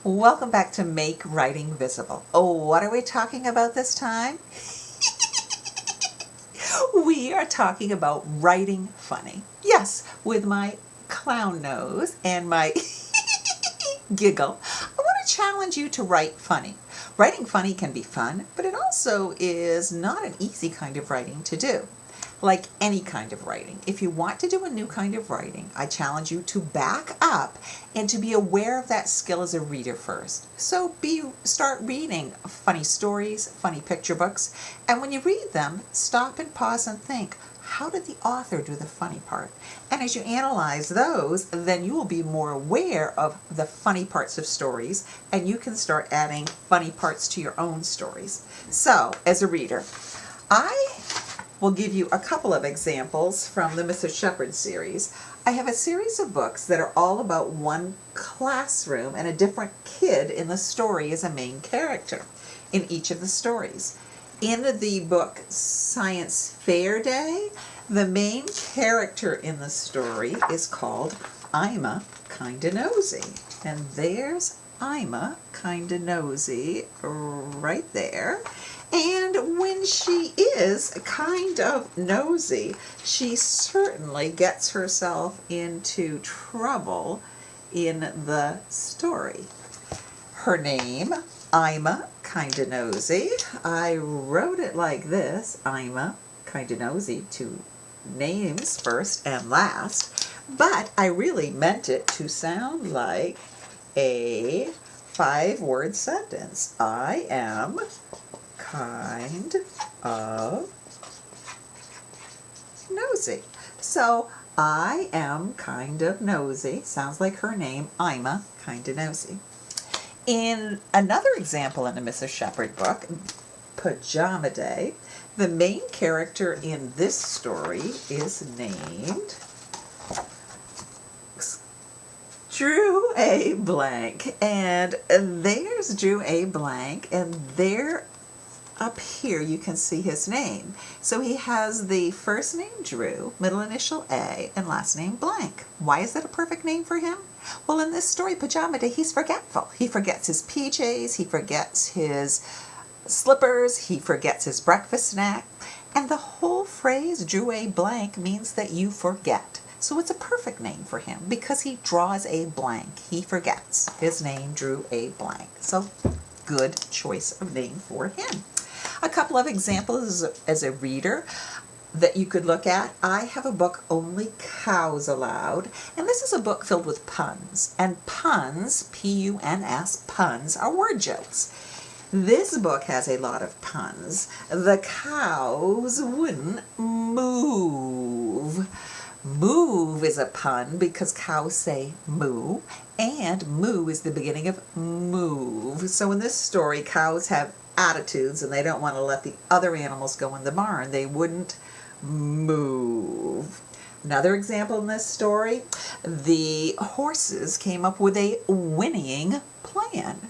Welcome back to Make Writing Visible. Oh, what are we talking about this time? We are talking about writing funny. Yes, with my clown nose and my giggle. I want to challenge you to write funny. Writing funny can be fun, but it also is not an easy kind of writing to do. Like any kind of writing, if you want to do a new kind of writing, I challenge you to back up and to be aware of that skill as a reader first. So start reading funny stories, funny picture books, and when you read them, stop and pause and think, how did the author do the funny part? And as you analyze those, then you will be more aware of the funny parts of stories, and you can start adding funny parts to your own stories. So, as a reader, I will give you a couple of examples from the Mrs. Shepherd series. I have a series of books that are all about one classroom and a different kid in the story as a main character in each of the stories. In the book Science Fair Day, the main character in the story is called Ima Kinda Nosy. And there's Ima Kinda Nosy right there. And when she is kind of nosy, she certainly gets herself into trouble in the story. Her name, Ima Kinda Nosy. I wrote it like this, Ima Kinda Nosy, two names first and last, but I really meant it to sound like a 5-word sentence. I am kind of nosy. So I am kind of nosy. Sounds like her name, Ima Kinda Nosy. In another example in the Mrs. Shepherd book, Pajama Day, the main character in this story is named Drew A. Blank. And there's Drew A. Blank, and there up here you can see his name. So he has the first name Drew, middle initial A, and last name Blank. Why is that a perfect name for him? Well, in this story, Pajama Day, he's forgetful. He forgets his PJs, he forgets his slippers, he forgets his breakfast snack, and the whole phrase Drew A. Blank means that you forget. So it's a perfect name for him because he draws a blank. He forgets. His name, Drew A. Blank. So good choice of name for him. A couple of examples as a reader that you could look at. I have a book, Only Cows Allowed, and this is a book filled with puns. And puns, P-U-N-S, puns, are word jokes. This book has a lot of puns. The cows wouldn't move. Move is a pun because cows say moo, and moo is the beginning of move. So in this story, cows have attitudes and they don't want to let the other animals go in the barn. They wouldn't move. Another example in this story, the horses came up with a whinnying plan.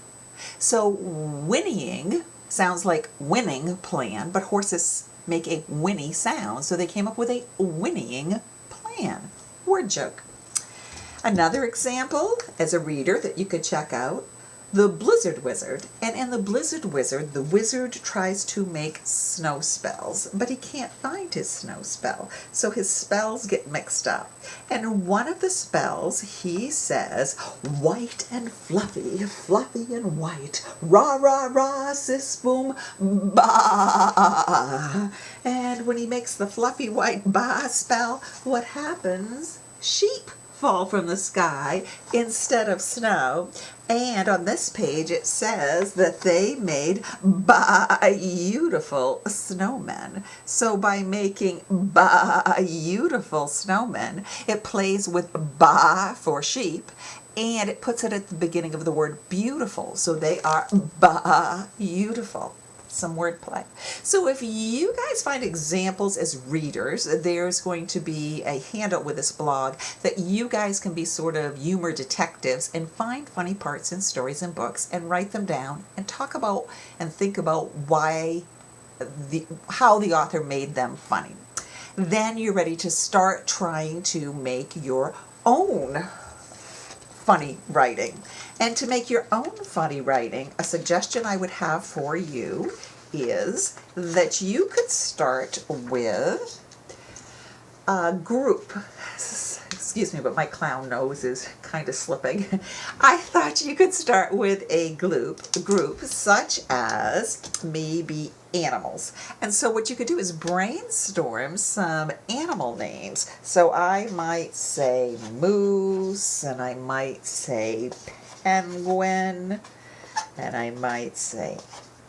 So whinnying sounds like winning plan, but horses make a whinny sound, so they came up with a whinnying plan. Word joke. Another example as a reader that you could check out, The Blizzard Wizard. And in The Blizzard Wizard, the wizard tries to make snow spells, but he can't find his snow spell, so his spells get mixed up. And one of the spells, he says, white and fluffy, fluffy and white, rah, rah, rah, sis, boom, bah. And when he makes the fluffy white bah spell, what happens? Sheep fall from the sky instead of snow. And on this page it says that they made beautiful snowmen. So by making beautiful snowmen, it plays with ba for sheep, and it puts it at the beginning of the word beautiful. So they are beautiful. Some wordplay. So if you guys find examples as readers, there's going to be a handout with this blog that you guys can be sort of humor detectives and find funny parts in stories and books and write them down and talk about and think about how the author made them funny. Then you're ready to start trying to make your own funny writing. And to make your own funny writing, a suggestion I would have for you is that you could start with a group. Excuse me, but my clown nose is kind of slipping. I thought you could start with a group such as maybe animals. And so what you could do is brainstorm some animal names. So I might say moose, and I might say penguin, and I might say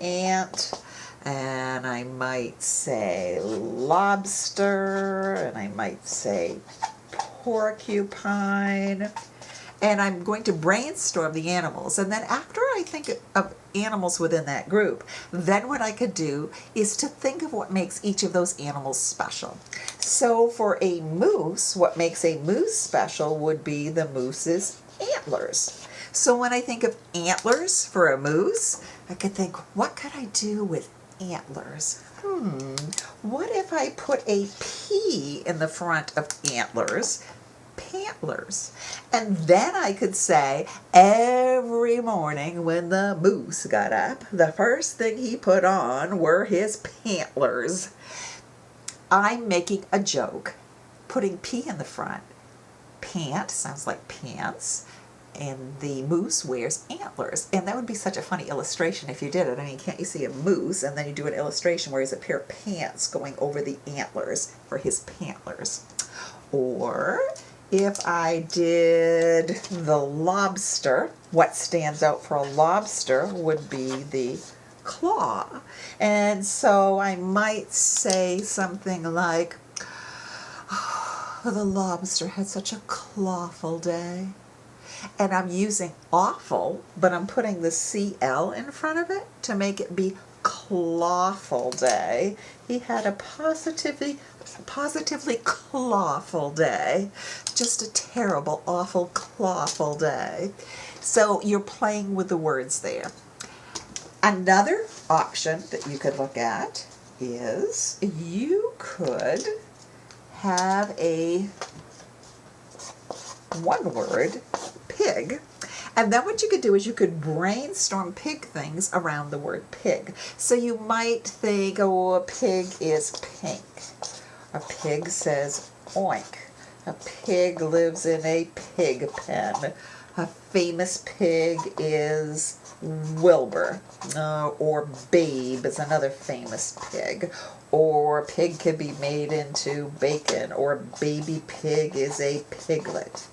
ant, and I might say lobster, and I might say porcupine, and I'm going to brainstorm the animals. And then after I think of animals within that group, then what I could do is to think of what makes each of those animals special. So for a moose, what makes a moose special would be the moose's antlers. So when I think of antlers for a moose, I could think, what could I do with antlers? What if I put a P in the front of antlers? Pantlers. And then I could say, every morning when the moose got up, the first thing he put on were his pantlers. I'm making a joke, putting P in the front. Pant sounds like pants. And the moose wears antlers. And that would be such a funny illustration if you did it. I mean, can't you see a moose and then you do an illustration where he has a pair of pants going over the antlers for his pantlers? Or if I did the lobster, what stands out for a lobster would be the claw. And so I might say something like, oh, the lobster had such a clawful day. And I'm using awful, but I'm putting the CL in front of it to make it be clawful day. He had a positively clawful day. Just a terrible, awful, clawful day. So you're playing with the words there. Another option that you could look at is you could have a one word pig. And then what you could do is you could brainstorm pig things around the word pig. So you might think, oh, a pig is pink. A pig says oink. A pig lives in a pig pen. A famous pig is Wilbur. Or Babe is another famous pig. Or a pig could be made into bacon. Or baby pig is a piglet.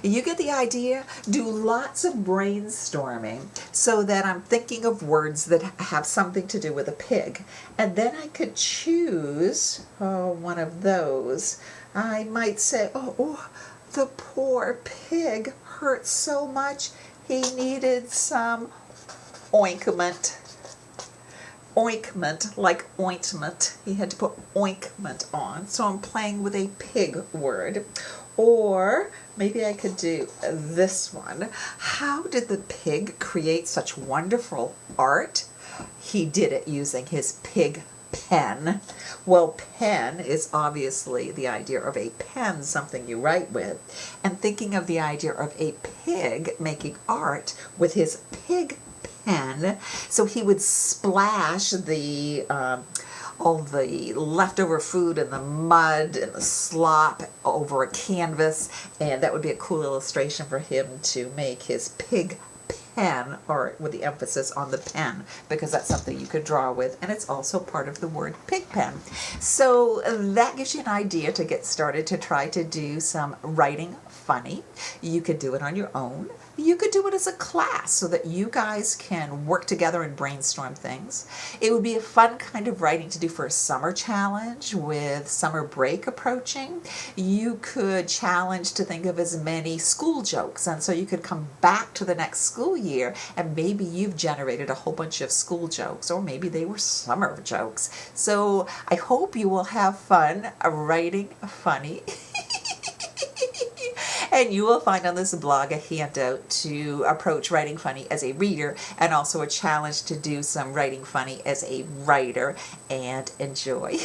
You get the idea? Do lots of brainstorming so that I'm thinking of words that have something to do with a pig. And then I could choose one of those. I might say, oh, the poor pig hurt so much he needed some ointment. Ointment, like ointment. He had to put ointment on. So I'm playing with a pig word. Or maybe I could do this one. How did the pig create such wonderful art? He did it using his pig pen. Well, pen is obviously the idea of a pen, something you write with. And thinking of the idea of a pig making art with his pig pen. So he would splash the all the leftover food and the mud and the slop over a canvas, and that would be a cool illustration for him to make his pig pen, or with the emphasis on the pen, because that's something you could draw with, and it's also part of the word pig pen. So that gives you an idea to get started to try to do some writing funny. You could do it on your own. You could do it as a class so that you guys can work together and brainstorm things. It would be a fun kind of writing to do for a summer challenge with summer break approaching. You could challenge to think of as many school jokes, and so you could come back to the next school year and maybe you've generated a whole bunch of school jokes, or maybe they were summer jokes. So I hope you will have fun writing funny. And you will find on this blog a handout to approach writing funny as a reader, and also a challenge to do some writing funny as a writer, and enjoy.